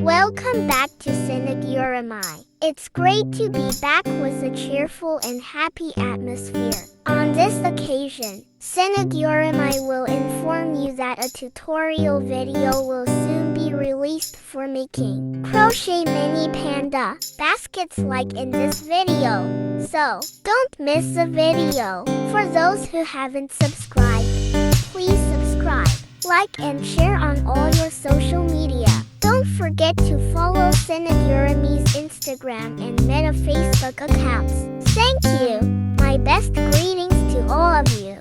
Welcome back to Amigurumi. It's great to be back with a cheerful and happy atmosphere. On this occasion, Amigurumi will inform you that a tutorial video will soon be released for making crochet mini panda baskets like in this video. So, don't miss the video. For those who haven't subscribed, please subscribe, like and share on all your social media. Don't forget to follow Amigurumi's Instagram and Meta Facebook accounts. Thank you. My best greetings to all of you.